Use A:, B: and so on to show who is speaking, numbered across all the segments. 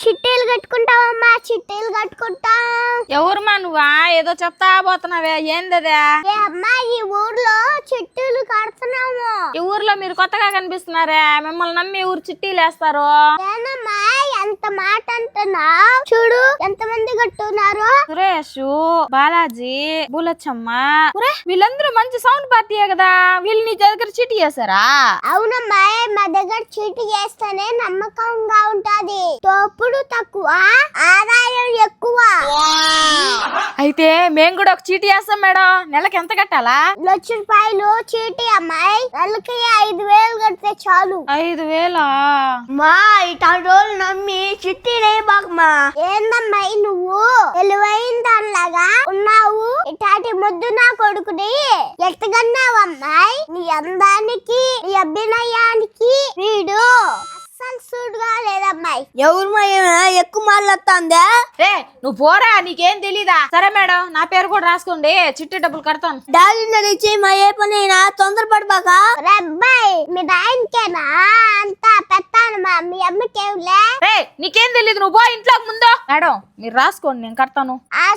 A: చిట్టీలు కట్టుకుంటావమ్మా, చిట్టీలు కట్టుకుంటా.
B: ఎవరుమా నువ్వా? ఏదో చెప్తా పోతున్నావే, ఏందదే?
A: ఏ అమ్మా, ఈ ఊర్లో చిట్టీలు కడుతున్నాము.
B: ఈ ఊర్లో మీరు కొత్తగా కనిపిస్తున్నారే, మిమ్మల్ని నమ్మి ఊరు చిట్టీలు వేస్తారు.
A: ఏనమ్మా ఎంత మాట అంటున్నా? చూడు ఎంతమంది కట్టున్నారు.
B: సురేష్, బాలాజీ, బులచ్చమ్మ, వీళ్ళందరూ మంచి సౌండ్ పార్టీయే కదా, వీళ్ళు నీ దగ్గర చీటీ చేశారా?
A: అవునమ్మా, మా దగ్గర చీటీ చేస్తేనే నమ్మకంగా ఉంటది. తోపుడు తక్కువ, ఆదాయం ఎక్కువ.
B: అయితే మేము కూడా ఒక చీటీ చేస్తాం మేడం. నెలకి ఎంత కట్టాలా?
A: ₹1,00,000 చీటీ అమ్మాయి. నెలకి 5,000 కడితే చాలు.
B: 5,000?
A: మా ఇటాంటి రోజులు నమ్మి చిట్టీలే బాగమ్మా. ఏందమ్మాయి నువ్వు తెలివైన దానిలాగా ఉన్నావు? ఇటాటి ముద్దు నా కొడుకుని ఎత్తగన్నావమ్మాయి. నీ అందానికి, నీ అభినయానికి వీడు అస్సలు సూటుగా లేదమ్మాయి. ఎవరు ఎక్కువ మాట్లాడుతుందా?
B: రే నువ్వు పోరా, నీకేం తెలీదా? సరే మేడం, నా పేరు కూడా రాసుకోండి, చిట్టి డబ్బులు కడతాను.
A: డాడీ నడిచి మా ఏ పనైనా తొందరపడబాక. అబ్బాయి మీ నాయనకేనా అంతా పెత్తానమ్మా, మీ అమ్మకేంలే.
B: రే నీకేం తెలీదు, నువ్వు పో ఇంట్లోకి ముందు. మేడం మీరు రాసుకోండి, నేను కడతాను.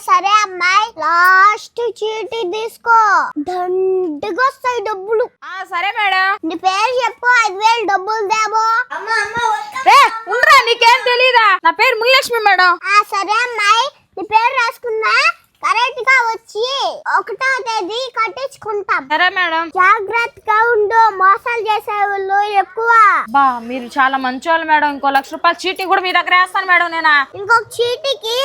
A: సరే అమ్మాయి, లాస్ట్ చీటీ తీసుకో, దండిగా వస్తాయి డబ్బులు.
B: సరే మేడం.
A: నీ పేరు చెప్పు, 5,000 డబ్బులు దేవో.
B: రే ఉండరా, నీకేం తెలీదా? నా పేరు మునిలక్ష్మి మేడం.
A: సరే అమ్మాయి, నీ పేరు రాసుకున్నా కరెక్ట్ గా వచ్చి 1వ తేదీ కట్టించుకుంటాం.
B: సరే మేడం.
A: జాగ్రత్తగా ఉండు, మోసాలు చేసే వాళ్ళు ఎక్కువ.
B: బా మీరు చాలా మంచి వాళ్ళు మేడం. ఇంకో ₹1,00,000 చీటీ కూడా మీ దగ్గర వేస్తాను మేడం. నేనా
A: ఇంకొక చీటీకి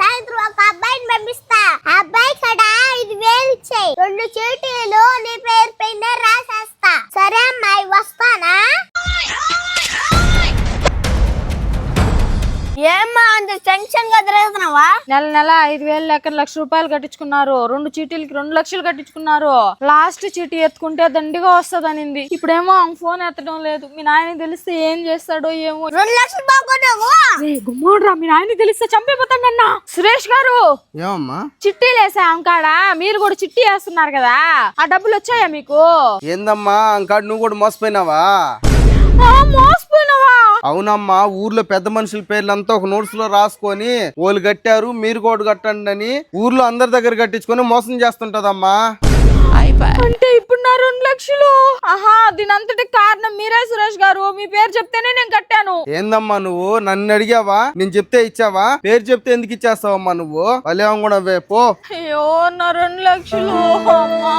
A: సాయంత్రం ఒక అబ్బాయిని పంపిస్తా. ఆ అబ్బాయి కడ 5,000 ఇచ్చాయి. 2 చీటీలు నీ పేరు పైన రాసేస్తా. సరే అమ్మాయి, వస్తానా? ఏమ్మా అంత టెన్షన్ గా తిరుగుతున్నావా?
B: నెల నెల 5,000 లెక్క ₹1,00,000 కట్టించుకున్నారు. 2 చీటీలకి 2 లక్షలు కట్టించుకున్నారు. లాస్ట్ చీటీ ఎత్తుకుంటే దండిగా వస్తదనింది. ఇప్పుడేమో ఫోన్ ఎత్తడం లేదు. మీ నాయన తెలిస్తే ఏం చేస్తాడో ఏమో.
A: 2 లక్షలు బాగున్నావు.
B: గుమ్మోడ్రా, మీ నాయన తెలిస్తే చంపేపోతాడన్న. సురేష్ గారు,
C: ఏమమ్మా
B: చిట్టీలు వేసాం కాడ మీరు కూడా చిట్టీ వేస్తున్నారు కదా, ఆ డబ్బులు వచ్చాయా మీకు?
C: ఏందమ్మా అంకాడు నువ్వు కూడా మోసపోయినావా?
B: మోసపోయినావా?
C: అవునమ్మా, ఊర్లో పెద్ద మనుషుల పేర్లంతా ఒక నోట్స్ లో రాసుకొని వాళ్ళు కట్టారు మీరు కూడా కట్టండి అని ఊర్లో అందరి దగ్గర కట్టించుకొని మోసం చేస్తుంటదమ్మా.
B: అంటే ఇప్పుడు నా 2 లక్షలు? ఆహా, దీనంతటికి కారణం మీరే సురేష్ గారు. మీ పేరు చెప్తేనే నేను కట్టాను.
C: ఏందమ్మా నువ్వు నన్ను అడిగావా? నేను చెప్తే ఇచ్చావా? పేరు చెప్తే ఎందుకు ఇచ్చేస్తావమ్మా నువ్వు? భలే కూడా పో.
B: అయ్యో నా 2 లక్షలు. అమ్మా